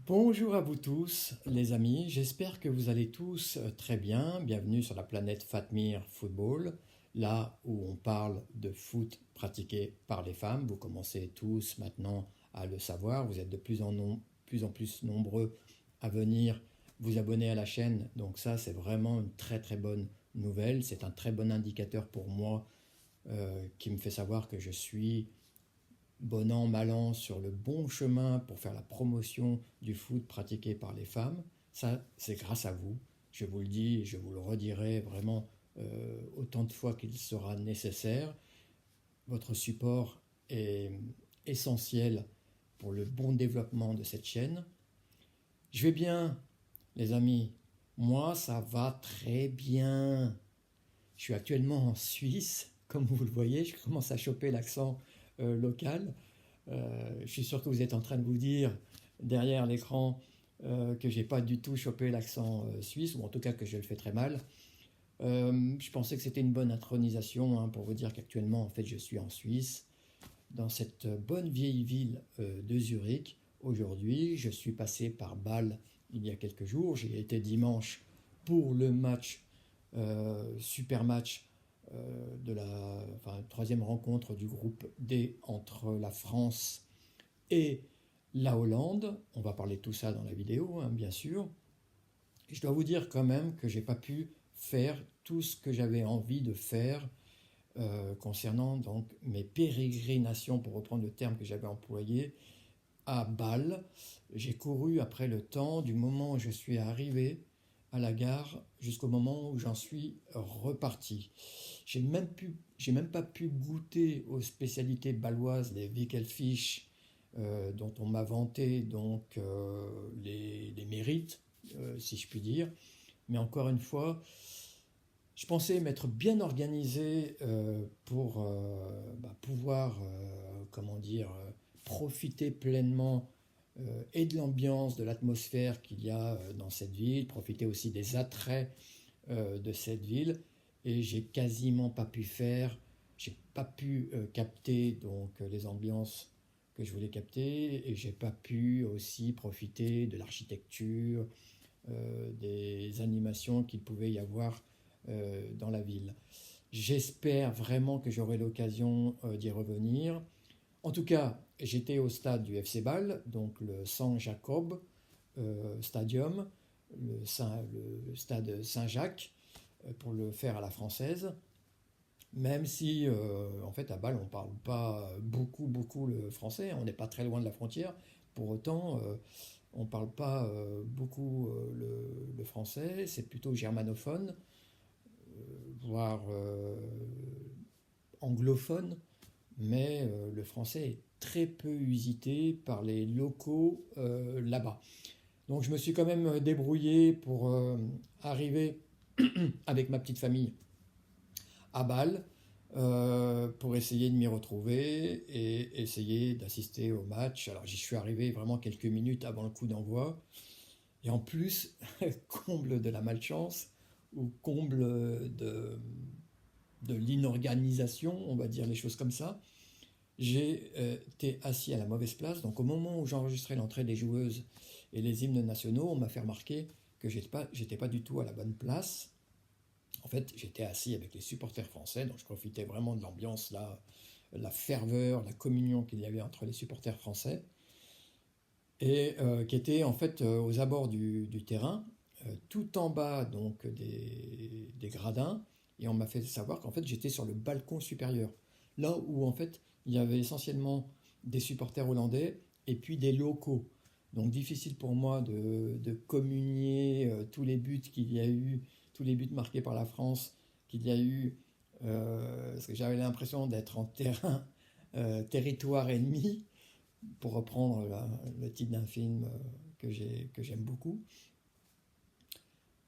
Bonjour à vous tous, les amis. J'espère que vous allez tous très bien. Bienvenue sur la planète Fatmir Football, là où on parle de foot pratiqué par les femmes. Vous commencez tous maintenant à le savoir. Vous êtes de plus en plus nombreux à venir vous abonner à la chaîne. Donc ça, c'est vraiment une très très bonne nouvelle. C'est un très bon indicateur pour moi qui me fait savoir que je suis bon an, mal an, sur le bon chemin pour faire la promotion du foot pratiqué par les femmes. Ça, c'est grâce à vous. Je vous le dis et je vous le redirai vraiment autant de fois qu'il sera nécessaire. Votre support est essentiel pour le bon développement de cette chaîne. Je vais bien, les amis. Moi, ça va très bien. Je suis actuellement en Suisse, comme vous le voyez. Je commence à choper l'accent local. Je suis sûr que vous êtes en train de vous dire derrière l'écran que j'ai pas du tout chopé l'accent suisse, ou en tout cas que je le fais très mal. Je pensais que c'était une bonne intronisation pour vous dire qu'actuellement en fait je suis en Suisse, dans cette bonne vieille ville de Zurich. Aujourd'hui, je suis passé par Bâle il y a quelques jours. J'ai été dimanche pour le match, super match de la troisième rencontre du groupe D entre la France et la Hollande. On va parler de tout ça dans la vidéo, bien sûr. Et je dois vous dire quand même que j'ai pas pu faire tout ce que j'avais envie de faire concernant donc mes pérégrinations, pour reprendre le terme que j'avais employé, à Bâle. J'ai couru après le temps du moment où je suis arrivé à la gare jusqu'au moment où j'en suis reparti. J'ai même pas pu goûter aux spécialités bâloises, les Wickelfish, dont on m'a vanté donc les mérites, si je puis dire. Mais encore une fois, je pensais m'être bien organisé pour pouvoir, profiter pleinement et de l'ambiance, de l'atmosphère qu'il y a dans cette ville, profiter aussi des attraits de cette ville. Et j'ai quasiment pas pu j'ai pas pu capter donc les ambiances que je voulais capter, et j'ai pas pu aussi profiter de l'architecture, des animations qu'il pouvait y avoir dans la ville. J'espère vraiment que j'aurai l'occasion d'y revenir. En tout cas, j'étais au stade du FC Bâle, donc le San Jacob Stadium, le stade Saint-Jacques, pour le faire à la française. Même si, en fait, à Bâle, on ne parle pas beaucoup le français, on n'est pas très loin de la frontière. Pour autant, on ne parle pas beaucoup le français, c'est plutôt germanophone, voire anglophone, mais le français est très peu usité par les locaux là-bas. Donc je me suis quand même débrouillé pour arriver avec ma petite famille à Bâle, pour essayer de m'y retrouver et essayer d'assister au match. Alors j'y suis arrivé vraiment quelques minutes avant le coup d'envoi. Et en plus, comble de la malchance, ou comble de l'inorganisation, on va dire les choses comme ça, j'ai été assis à la mauvaise place. Donc au moment où j'enregistrais l'entrée des joueuses et les hymnes nationaux, on m'a fait remarquer que j'étais pas du tout à la bonne place. En fait, j'étais assis avec les supporters français, donc je profitais vraiment de l'ambiance, là, la ferveur, la communion qu'il y avait entre les supporters français, et qui était en fait aux abords du terrain, tout en bas donc des gradins, et on m'a fait savoir qu'en fait j'étais sur le balcon supérieur, là où en fait il y avait essentiellement des supporters hollandais et puis des locaux. Donc difficile pour moi de communier tous les buts qu'il y a eu, tous les buts marqués par la France qu'il y a eu, parce que j'avais l'impression d'être en terrain, territoire ennemi, pour reprendre le titre d'un film que j'aime beaucoup.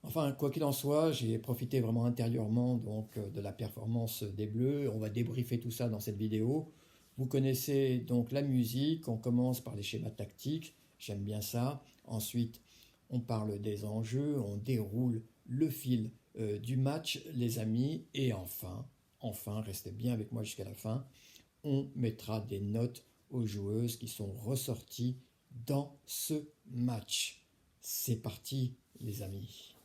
Enfin, quoi qu'il en soit, j'ai profité vraiment intérieurement donc de la performance des Bleus. On va débriefer tout ça dans cette vidéo. Vous connaissez donc la musique, on commence par les schémas tactiques, j'aime bien ça. Ensuite, on parle des enjeux, on déroule le fil du match, les amis. Et enfin, restez bien avec moi jusqu'à la fin, on mettra des notes aux joueuses qui sont ressorties dans ce match. C'est parti, les amis.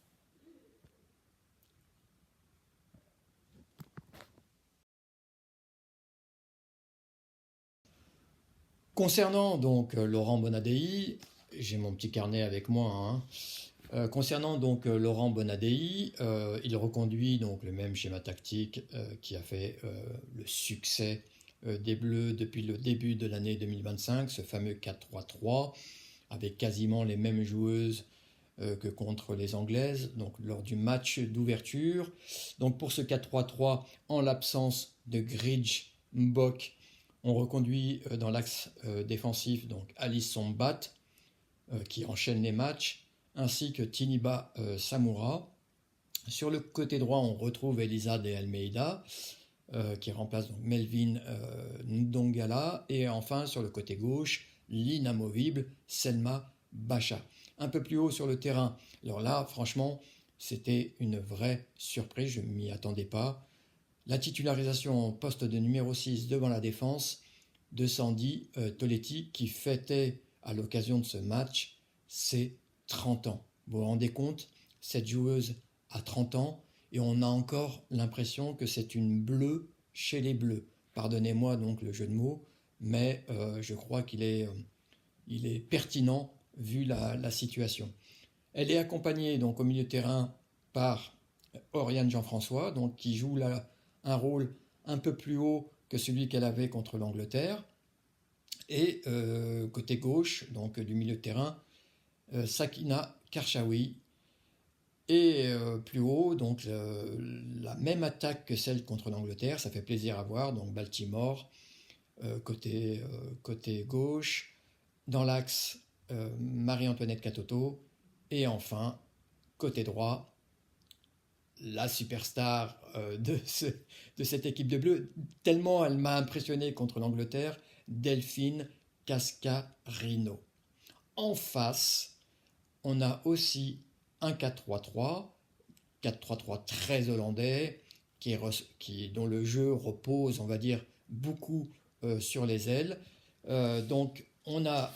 Concernant donc Laurent Bonadei, j'ai mon petit carnet avec moi, hein. Concernant donc Laurent Bonadei, il reconduit donc le même schéma tactique qui a fait le succès des Bleus depuis le début de l'année 2025, ce fameux 4-3-3, avec quasiment les mêmes joueuses que contre les Anglaises, donc lors du match d'ouverture. Donc pour ce 4-3-3, en l'absence de Grigg, Mbok, on reconduit dans l'axe défensif donc Alisson Bat, qui enchaîne les matchs, ainsi que Tiniba Samoura. Sur le côté droit, on retrouve Elisa de Almeida, qui remplace donc Melvin Ndongala. Et enfin, sur le côté gauche, l'inamovible Selma Bacha. Un peu plus haut sur le terrain. Alors là, franchement, c'était une vraie surprise, je ne m'y attendais pas. La titularisation en poste de numéro 6 devant la défense de Sandy Toletti, qui fêtait à l'occasion de ce match ses 30 ans. Vous vous rendez compte, cette joueuse a 30 ans et on a encore l'impression que c'est une bleue chez les Bleus. Pardonnez-moi donc le jeu de mots, mais je crois qu'il est pertinent vu la situation. Elle est accompagnée donc au milieu de terrain par Oriane Jean-François, donc qui joue là un rôle un peu plus haut que celui qu'elle avait contre l'Angleterre. Et côté gauche, donc du milieu de terrain, Sakina Karchaoui. Et plus haut, donc la même attaque que celle contre l'Angleterre, ça fait plaisir à voir. Donc Baltimore, côté gauche, dans l'axe Marie-Antoinette Katoto, et enfin, côté droit, la superstar de cette équipe de Bleus, tellement elle m'a impressionné contre l'Angleterre, Delphine Cascarino. En face, on a aussi un 4-3-3, 4-3-3 très hollandais, dont le jeu repose, on va dire, beaucoup sur les ailes. Donc, on a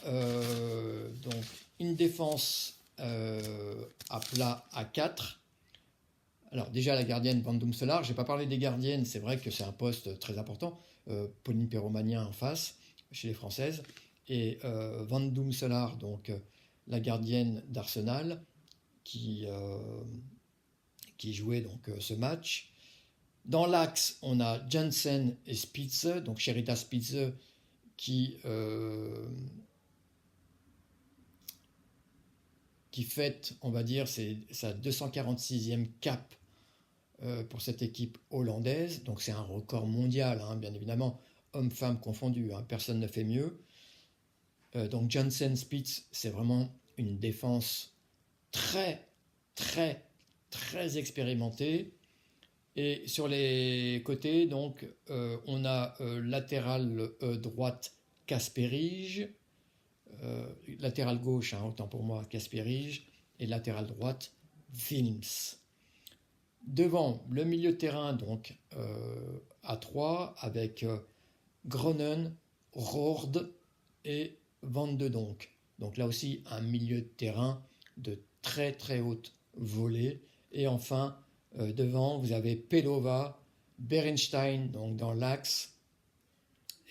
donc une défense à plat à 4. Alors déjà la gardienne Van Doomselaar, je n'ai pas parlé des gardiennes, c'est vrai que c'est un poste très important. Pauline Perromagnin en face, chez les Françaises, et Van Doomselaar, donc la gardienne d'Arsenal, qui jouait donc ce match. Dans l'axe, on a Jansen et Spitze, donc Sherita Spitze, qui fête, on va dire, sa 246e cap pour cette équipe hollandaise. Donc c'est un record mondial, hein, bien évidemment, hommes-femmes confondus, hein, personne ne fait mieux. Donc Jansen Spitz, c'est vraiment une défense très, très, très expérimentée. Et sur les côtés, donc, on a latéral droite Kasperij, latéral gauche, hein, autant pour moi, Kasperij, et latéral droite Wilms. Devant, le milieu de terrain, donc, à 3, avec Gronen, Roord et Van de Donk. Donc là aussi, un milieu de terrain de très très haute volée. Et enfin, devant, vous avez Pelova, Berenstein, donc dans l'axe,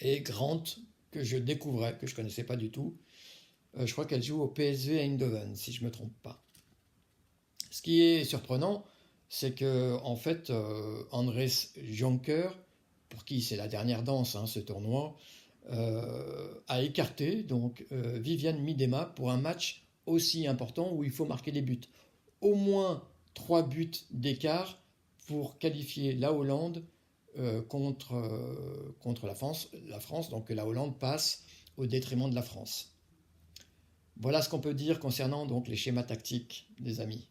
et Grant, que je découvrais, que je ne connaissais pas du tout. Je crois qu'elle joue au PSV Eindhoven, si je ne me trompe pas. Ce qui est surprenant, c'est que en fait, Andres Jonker, pour qui c'est la dernière danse, hein, ce tournoi, a écarté donc Viviane Miedema pour un match aussi important où il faut marquer des buts. Au moins 3 buts d'écart pour qualifier la Hollande contre la France. Donc la Hollande passe au détriment de la France. Voilà ce qu'on peut dire concernant donc les schémas tactiques des amis.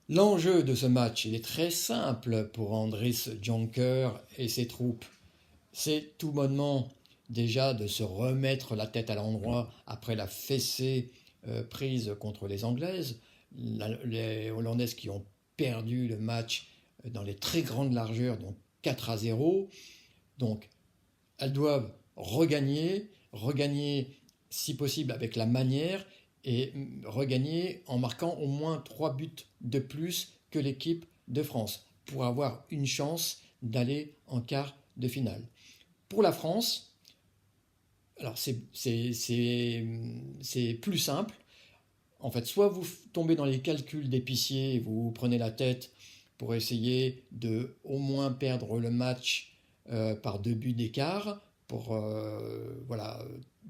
L'enjeu de ce match, il est très simple pour Andris Jonker et ses troupes. C'est tout bonnement déjà de se remettre la tête à l'endroit après la fessée prise contre les Anglaises, les Hollandaises qui ont perdu le match dans les très grandes largeurs, donc 4-0. Donc, elles doivent regagner si possible avec la manière et regagner en marquant au moins 3 buts de plus que l'équipe de France pour avoir une chance d'aller en quart de finale. Pour la France, alors c'est plus simple. En fait, soit vous tombez dans les calculs d'épicier, vous prenez la tête pour essayer de au moins perdre le match par 2 buts d'écart, pour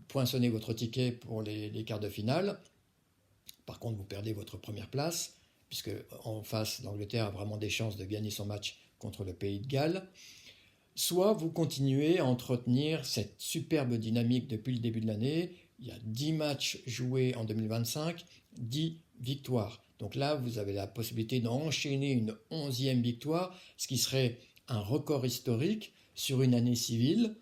poinçonner votre ticket pour les quarts de finale. Par contre, vous perdez votre première place, puisque en face, l'Angleterre a vraiment des chances de gagner son match contre le Pays de Galles. Soit vous continuez à entretenir cette superbe dynamique depuis le début de l'année. Il y a 10 matchs joués en 2025, 10 victoires. Donc là, vous avez la possibilité d'enchaîner une 11e victoire, ce qui serait un record historique sur une année civile.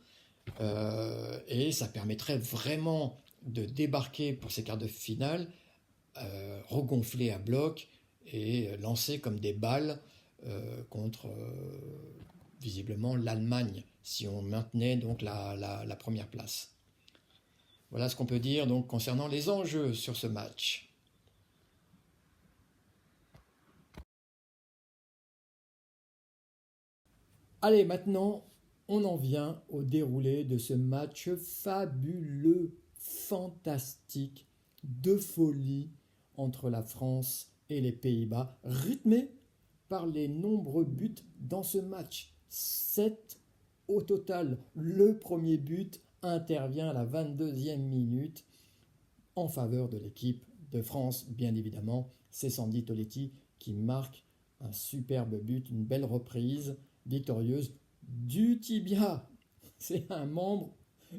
Et ça permettrait vraiment de débarquer pour ces quarts de finale, regonfler à bloc et lancer comme des balles contre visiblement l'Allemagne, si on maintenait donc la première place. Voilà ce qu'on peut dire donc concernant les enjeux sur ce match. Allez, maintenant, on en vient au déroulé de ce match fabuleux, fantastique, de folie entre la France et les Pays-Bas, rythmé par les nombreux buts dans ce match. 7 au total. Le premier but intervient à la 22e minute en faveur de l'équipe de France, bien évidemment. C'est Sandy Toletti qui marque un superbe but, une belle reprise victorieuse du tibia. C'est un membre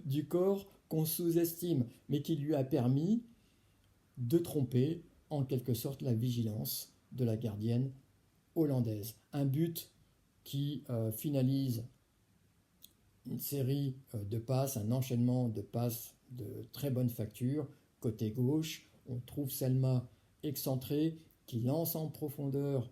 du corps qu'on sous-estime, mais qui lui a permis de tromper en quelque sorte la vigilance de la gardienne hollandaise. Un but qui finalise une série de passes, un enchaînement de passes de très bonne facture. Côté gauche, on trouve Selma excentrée qui lance en profondeur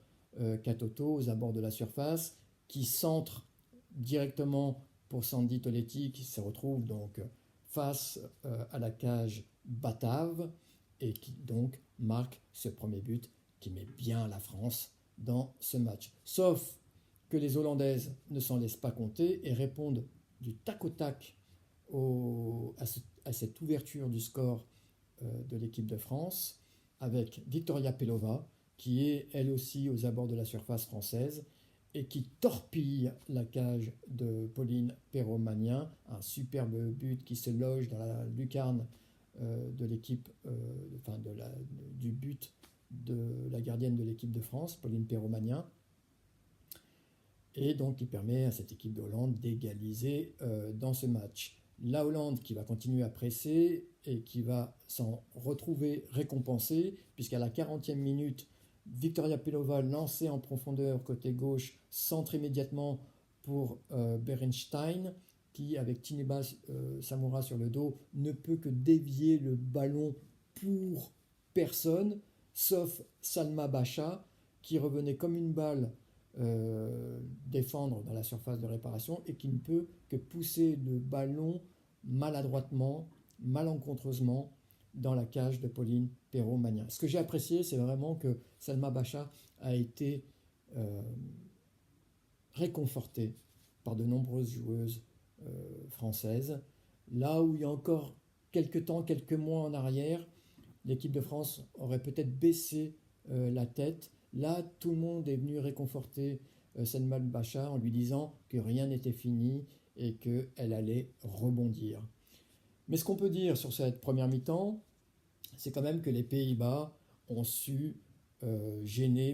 Katoto aux abords de la surface, qui centre directement pour Sandy Toletti qui se retrouve donc face à la cage batave et qui donc marque ce premier but qui met bien la France dans ce match. Sauf que les Hollandaises ne s'en laissent pas compter et répondent du tac au tac à cette ouverture du score de l'équipe de France avec Victoria Pelova qui est elle aussi aux abords de la surface française et qui torpille la cage de Pauline Perrot-Magnin, un superbe but qui se loge dans la lucarne de l'équipe, du but de la gardienne de l'équipe de France, Pauline Perrot-Magnin, et donc qui permet à cette équipe de Hollande d'égaliser dans ce match. La Hollande qui va continuer à presser et qui va s'en retrouver récompensée, puisqu'à la 40e minute, Victoria Pelova, lancée en profondeur côté gauche, centre immédiatement pour Berenstein, qui, avec Tineba Samoura sur le dos, ne peut que dévier le ballon pour personne, sauf Salma Bacha, qui revenait comme une balle défendre dans la surface de réparation et qui ne peut que pousser le ballon maladroitement, malencontreusement dans la cage de Pauline Perrot-Magnin. Ce que j'ai apprécié, c'est vraiment que Salma Bacha a été réconfortée par de nombreuses joueuses françaises. Là où il y a encore quelques mois en arrière, l'équipe de France aurait peut-être baissé la tête. Là, tout le monde est venu réconforter Salma Bacha en lui disant que rien n'était fini et qu'elle allait rebondir. Mais ce qu'on peut dire sur cette première mi-temps, c'est quand même que les Pays-Bas ont su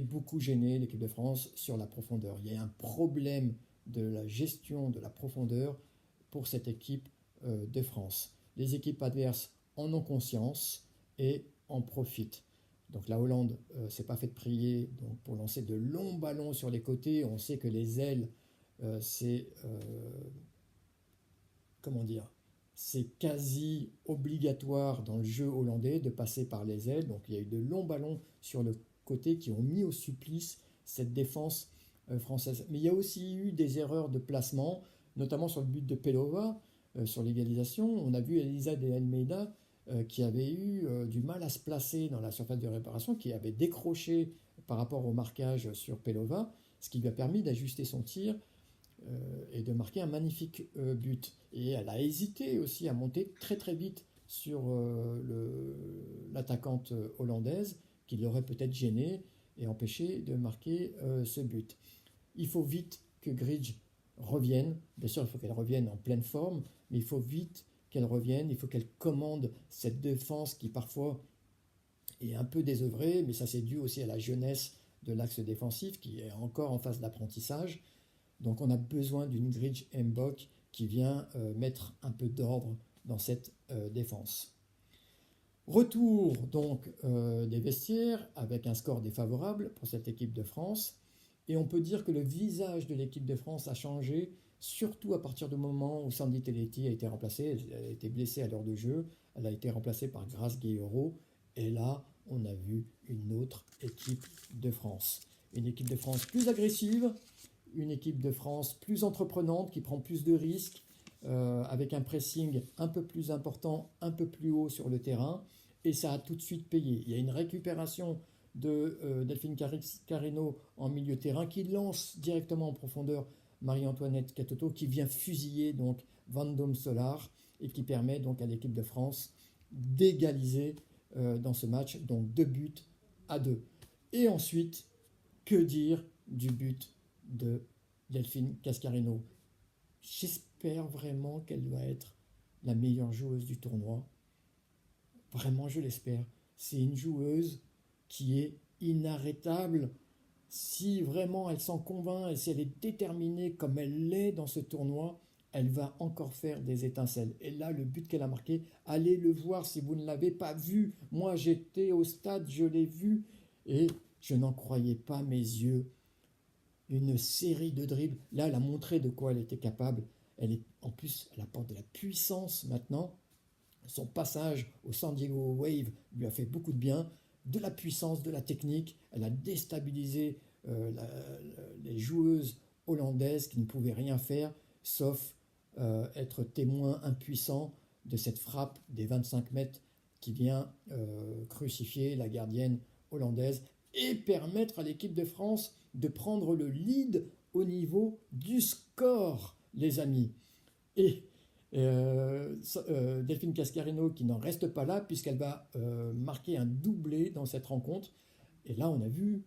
beaucoup gêner l'équipe de France sur la profondeur. Il y a un problème de la gestion de la profondeur pour cette équipe de France. Les équipes adverses en ont conscience et en profitent. Donc la Hollande s'est pas fait prier donc, pour lancer de longs ballons sur les côtés. On sait que les ailes, c'est quasi obligatoire dans le jeu hollandais de passer par les ailes. Donc il y a eu de longs ballons sur le côté qui ont mis au supplice cette défense française. Mais il y a aussi eu des erreurs de placement, notamment sur le but de Pelova, sur l'égalisation. On a vu Elisa de Almeida qui avait eu du mal à se placer dans la surface de réparation, qui avait décroché par rapport au marquage sur Pelova, ce qui lui a permis d'ajuster son tir et de marquer un magnifique but. Et elle a hésité aussi à monter très très vite sur l'attaquante hollandaise, qui l'aurait peut-être gênée et empêché de marquer ce but. Il faut vite que Gridge revienne. Bien sûr, il faut qu'elle revienne en pleine forme, mais il faut vite qu'elle revienne. Il faut qu'elle commande cette défense qui parfois est un peu désœuvrée, mais ça c'est dû aussi à la jeunesse de l'axe défensif qui est encore en phase d'apprentissage. Donc on a besoin d'une Gridge Mbok qui vient mettre un peu d'ordre dans cette défense. Retour donc des vestiaires avec un score défavorable pour cette équipe de France. Et on peut dire que le visage de l'équipe de France a changé, surtout à partir du moment où Sandy Teletti a été remplacée. Elle a été blessée à l'heure de jeu. Elle a été remplacée par Grace Gueyoro. Et là, on a vu une autre équipe de France. Une équipe de France plus agressive, une équipe de France plus entreprenante, qui prend plus de risques, avec un pressing un peu plus important, un peu plus haut sur le terrain. Et ça a tout de suite payé. Il y a une récupération de Delphine Carreno en milieu de terrain qui lance directement en profondeur Marie-Antoinette Katoto qui vient fusiller donc Vendôme Solar et qui permet donc à l'équipe de France d'égaliser dans ce match, donc 2-2. Et ensuite, que dire du but de Delphine Cascarino? J'espère vraiment qu'elle va être la meilleure joueuse du tournoi. Vraiment, je l'espère. C'est une joueuse qui est inarrêtable. Si vraiment elle s'en convainc et si elle est déterminée comme elle l'est dans ce tournoi, elle va encore faire des étincelles. Et là, le but qu'elle a marqué, allez le voir si vous ne l'avez pas vu. Moi, j'étais au stade, je l'ai vu et je n'en croyais pas mes yeux. Une série de dribbles. Là, elle a montré de quoi elle était capable. En plus, elle apporte de la puissance maintenant. Son passage au San Diego Wave lui a fait beaucoup de bien, de la puissance, de la technique. Elle a déstabilisé les joueuses hollandaises qui ne pouvaient rien faire, sauf être témoin impuissant de cette frappe des 25 mètres qui vient crucifier la gardienne hollandaise et permettre à l'équipe de France de prendre le lead au niveau du score, les amis. Et Delphine Cascarino qui n'en reste pas là puisqu'elle va marquer un doublé dans cette rencontre. Et là, on a vu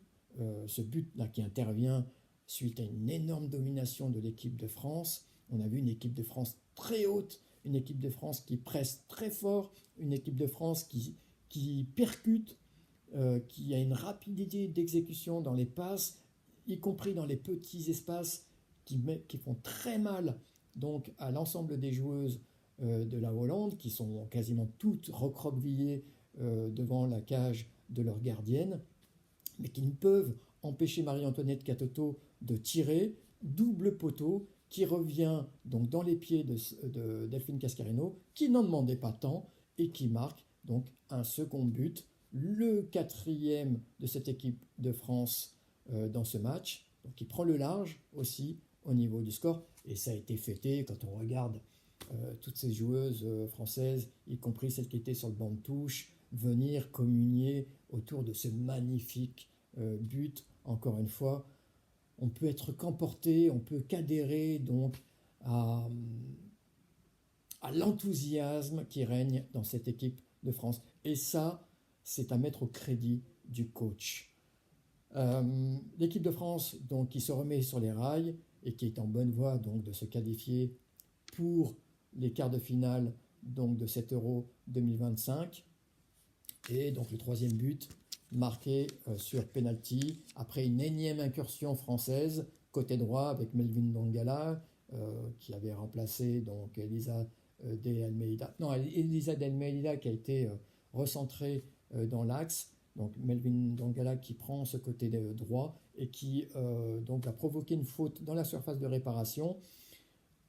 ce but-là qui intervient suite à une énorme domination de l'équipe de France. On a vu une équipe de France très haute, une équipe de France qui presse très fort, une équipe de France qui percute, qui a une rapidité d'exécution dans les passes, y compris dans les petits espaces qui font très mal donc à l'ensemble des joueuses de la Hollande, qui sont quasiment toutes recroquevillées devant la cage de leur gardienne, mais qui ne peuvent empêcher Marie-Antoinette Katoto de tirer, double poteau, qui revient donc dans les pieds de Delphine Cascarino, qui n'en demandait pas tant, et qui marque donc un second but, le 4e de cette équipe de France dans ce match, donc qui prend le large aussi au niveau du score, et ça a été fêté quand on regarde toutes ces joueuses françaises, y compris celles qui étaient sur le banc de touche, venir communier autour de ce magnifique but. Encore une fois, on peut être qu'emporté, on peut qu'adhérer donc à l'enthousiasme qui règne dans cette équipe de France. Et ça, c'est à mettre au crédit du coach. L'équipe de France donc, qui se remet sur les rails et qui est en bonne voie donc, de se qualifier pour les quarts de finale donc, de cet Euro 2025. Et donc le 3e but marqué sur penalty après une énième incursion française côté droit avec Melvin Dongala qui avait remplacé donc Elisa de Almeida qui a été recentrée dans l'axe. Donc Melvin Dongala qui prend ce côté droit et qui donc a provoqué une faute dans la surface de réparation.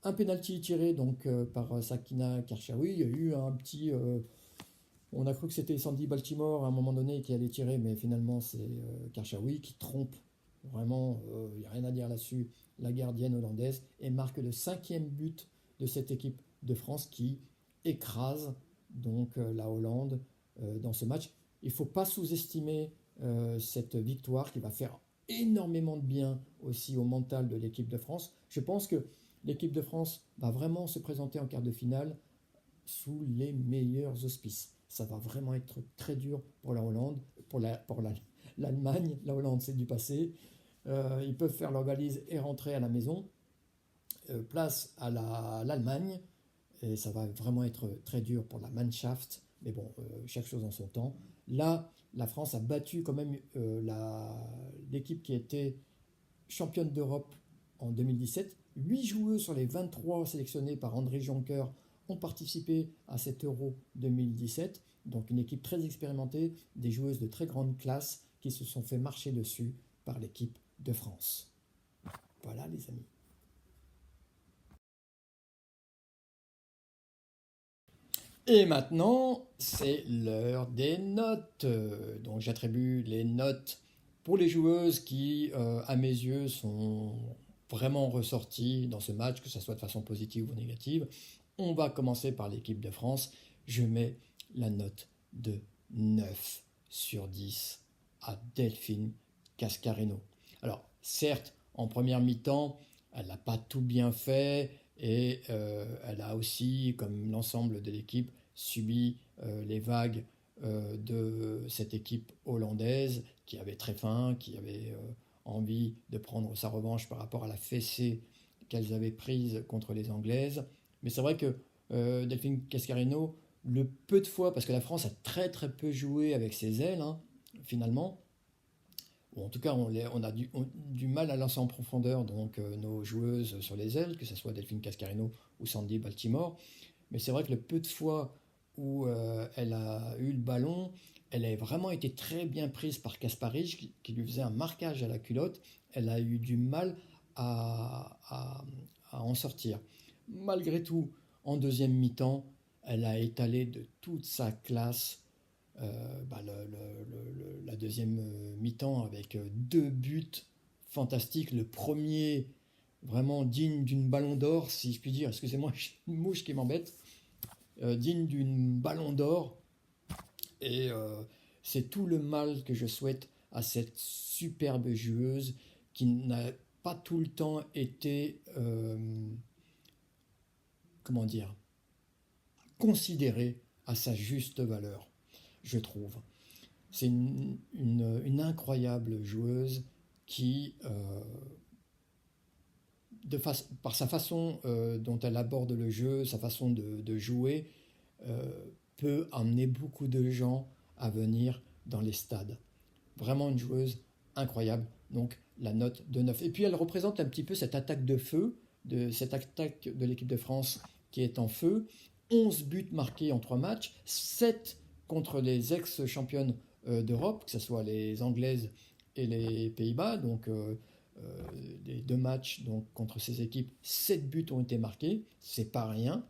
Un penalty tiré donc par Sakina Karchaoui. Il y a eu un petit... on a cru que c'était Sandy Baltimore à un moment donné qui allait tirer, mais finalement c'est Karchaoui qui trompe Vraiment, il n'y a rien à dire là-dessus, la gardienne hollandaise, et marque le 5e but de cette équipe de France qui écrase donc la Hollande dans ce match. Il ne faut pas sous-estimer cette victoire qui va faire énormément de bien aussi au mental de l'équipe de France. Je pense que l'équipe de France va vraiment se présenter en quart de finale sous les meilleurs auspices. Ça va vraiment être très dur pour la Hollande, l'Allemagne. La Hollande, c'est du passé. Ils peuvent faire leur valise et rentrer à la maison. Place à l'Allemagne. Et ça va vraiment être très dur pour la Mannschaft. Mais bon, chaque chose en son temps. Là, la France a battu quand même l'équipe qui était championne d'Europe en 2017. 8 joueuses sur les 23 sélectionnés par André Jonker ont participé à cet Euro 2017. Donc une équipe très expérimentée, des joueuses de très grande classe qui se sont fait marcher dessus par l'équipe de France. Voilà les amis. Et maintenant, c'est l'heure des notes. Donc j'attribue les notes pour les joueuses qui, à mes yeux, sont vraiment ressorties dans ce match, que ce soit de façon positive ou négative. On va commencer par l'équipe de France. Je mets la note de 9 sur 10 à Delphine Cascarino. Alors, certes, en première mi-temps, elle n'a pas tout bien fait et elle a aussi, comme l'ensemble de l'équipe, subi les vagues de cette équipe hollandaise qui avait très faim, qui avait envie de prendre sa revanche par rapport à la fessée qu'elles avaient prise contre les Anglaises. Mais c'est vrai que Delphine Cascarino, le peu de fois, parce que la France a très très peu joué avec ses ailes, finalement, ou en tout cas on a du mal à lancer en profondeur donc nos joueuses sur les ailes, que ce soit Delphine Cascarino ou Sandy Baltimore. Mais c'est vrai que le peu de fois où elle a eu le ballon, elle a vraiment été très bien prise par Kasparich qui lui faisait un marquage à la culotte. Elle a eu du mal à en sortir. Malgré tout, en deuxième mi-temps, elle a étalé de toute sa classe la deuxième mi-temps avec 2 buts fantastiques. Le premier vraiment digne d'une ballon d'or, si je puis dire. Excusez-moi, j'ai une mouche qui m'embête. Digne d'une ballon d'or. Et c'est tout le mal que je souhaite à cette superbe joueuse qui n'a pas tout le temps été, comment dire, considérée à sa juste valeur, je trouve. C'est une incroyable joueuse qui, par sa façon dont elle aborde le jeu, sa façon de jouer, peut amener beaucoup de gens à venir dans les stades. Vraiment une joueuse incroyable, donc la note de 9. Et puis elle représente un petit peu cette attaque de feu, cette attaque de l'équipe de France qui est en feu. 11 buts marqués en 3 matchs, 7 contre les ex-championnes d'Europe, que ce soit les Anglaises et les Pays-Bas. Donc les 2 matchs donc, contre ces équipes, 7 buts ont été marqués, c'est pas rien.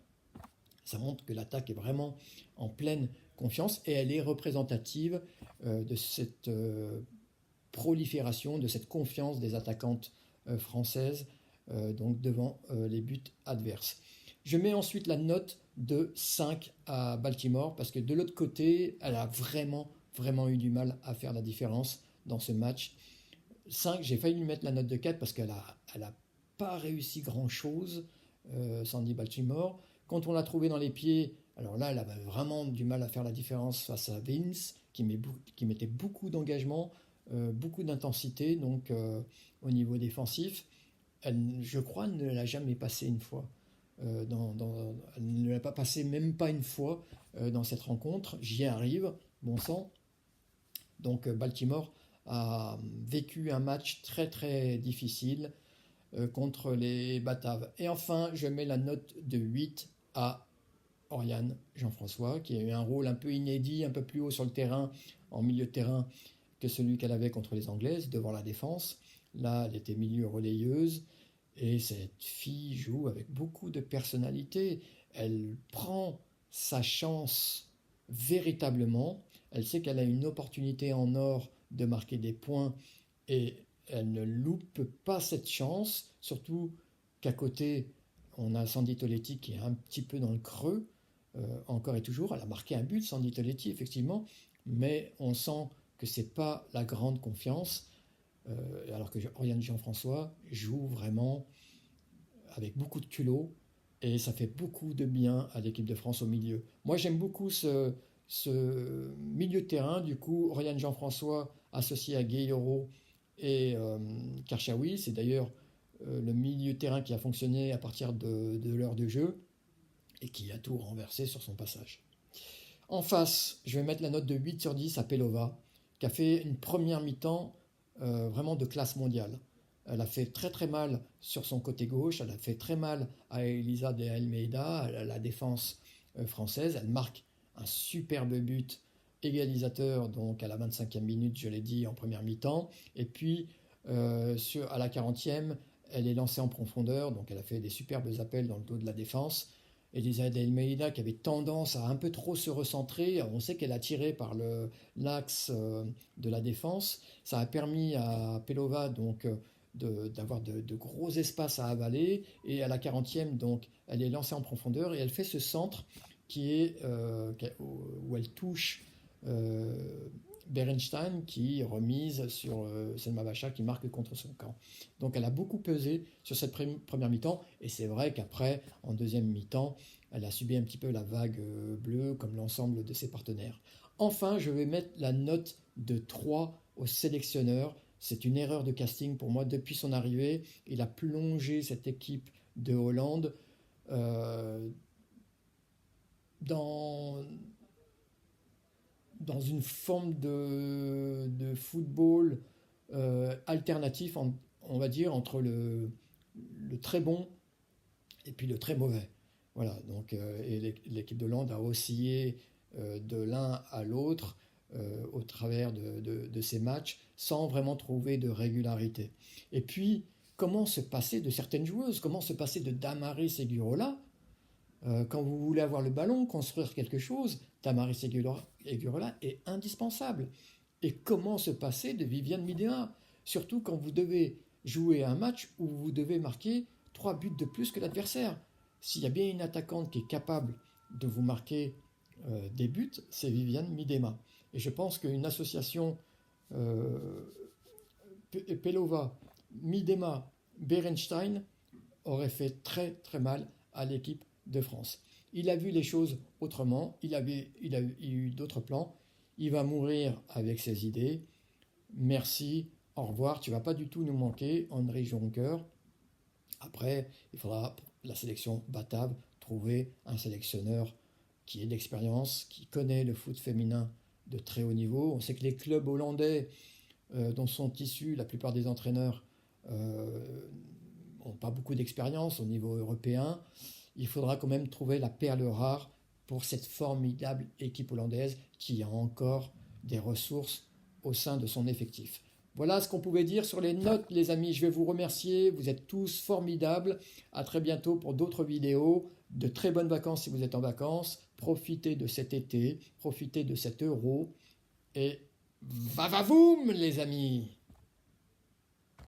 Ça montre que l'attaque est vraiment en pleine confiance et elle est représentative de cette prolifération, de cette confiance des attaquantes françaises donc devant les buts adverses. Je mets ensuite la note de 5 à Baltimore parce que de l'autre côté, elle a vraiment eu du mal à faire la différence dans ce match. 5, j'ai failli lui mettre la note de 4 parce qu'elle a pas réussi grand-chose, Sandy Baltimore. Quand on l'a trouvée dans les pieds, alors là, elle avait vraiment du mal à faire la différence face à Vince, qui mettait beaucoup d'engagement, beaucoup d'intensité, donc au niveau défensif. Elle, je crois, ne l'a jamais passé une fois. Elle ne l'a pas passé même pas une fois dans cette rencontre. J'y arrive, bon sang. Donc Baltimore a vécu un match très très difficile contre les Bataves. Et enfin, je mets la note de 8 à Oriane Jean-François, qui a eu un rôle un peu inédit, un peu plus haut sur le terrain, en milieu de terrain, que celui qu'elle avait contre les Anglaises, devant la défense. Là, elle était milieu relayeuse, et cette fille joue avec beaucoup de personnalité. Elle prend sa chance véritablement. Elle sait qu'elle a une opportunité en or de marquer des points, et elle ne loupe pas cette chance, surtout qu'à côté, on a Sandy Toletti qui est un petit peu dans le creux, encore et toujours. Elle a marqué un but, Sandy Toletti, effectivement, mais on sent que ce n'est pas la grande confiance, alors que Oriane Jean-François joue vraiment avec beaucoup de culot, et ça fait beaucoup de bien à l'équipe de France au milieu. Moi, j'aime beaucoup ce milieu de terrain, du coup, Oriane Jean-François associé à Gueye-Yoro et Karchaoui, c'est d'ailleurs le milieu de terrain qui a fonctionné à partir de l'heure de jeu et qui a tout renversé sur son passage. En face, je vais mettre la note de 8 sur 10 à Pelova, qui a fait une première mi-temps vraiment de classe mondiale. Elle a fait très très mal sur son côté gauche, elle a fait très mal à Elisa de Almeida, à la défense française. Elle marque un superbe but égalisateur donc à la 25e minute, je l'ai dit, en première mi-temps. Et puis à la 40e, elle est lancée en profondeur, donc elle a fait des superbes appels dans le dos de la défense. Elisa de Almeida qui avait tendance à un peu trop se recentrer, on sait qu'elle a tiré par l'axe de la défense. Ça a permis à Pelova donc d'avoir de gros espaces à avaler, et à la 40e donc elle est lancée en profondeur et elle fait ce centre où elle touche Berenstein qui remise sur Selma Vacha qui marque contre son camp. Donc elle a beaucoup pesé sur cette première mi-temps, et c'est vrai qu'après, en deuxième mi-temps, elle a subi un petit peu la vague bleue comme l'ensemble de ses partenaires. Enfin, je vais mettre la note de 3 au sélectionneur. C'est une erreur de casting pour moi. Depuis son arrivée, il a plongé cette équipe de Hollande dans une forme de football alternatif, on va dire, entre le très bon et puis le très mauvais. Voilà, donc, et l'équipe de Hollande a oscillé de l'un à l'autre au travers de ces matchs sans vraiment trouver de régularité. Et puis, comment se passer de certaines joueuses? Comment se passer de Damaris Segurola? Quand vous voulez avoir le ballon, construire quelque chose, Damaris Segurola est indispensable. Et comment se passer de Viviane Miedema? Surtout quand vous devez jouer un match où vous devez marquer 3 buts de plus que l'adversaire. S'il y a bien une attaquante qui est capable de vous marquer des buts, c'est Viviane Miedema. Et je pense qu'une association Pelova, Miedema, Berenstein aurait fait très très mal à l'équipe de France. Il a vu les choses autrement, il a eu d'autres plans, il va mourir avec ses idées. Merci, au revoir, tu ne vas pas du tout nous manquer, André Jonker. Après, il faudra, pour la sélection batave, trouver un sélectionneur qui ait de l'expérience, qui connaît le foot féminin de très haut niveau. On sait que les clubs hollandais dont sont issus la plupart des entraîneurs n'ont pas beaucoup d'expérience au niveau européen. Il faudra quand même trouver la perle rare pour cette formidable équipe hollandaise qui a encore des ressources au sein de son effectif. Voilà ce qu'on pouvait dire sur les notes, les amis. Je vais vous remercier. Vous êtes tous formidables. À très bientôt pour d'autres vidéos. De très bonnes vacances si vous êtes en vacances. Profitez de cet été. Profitez de cet euro. Et va-va-voum, les amis!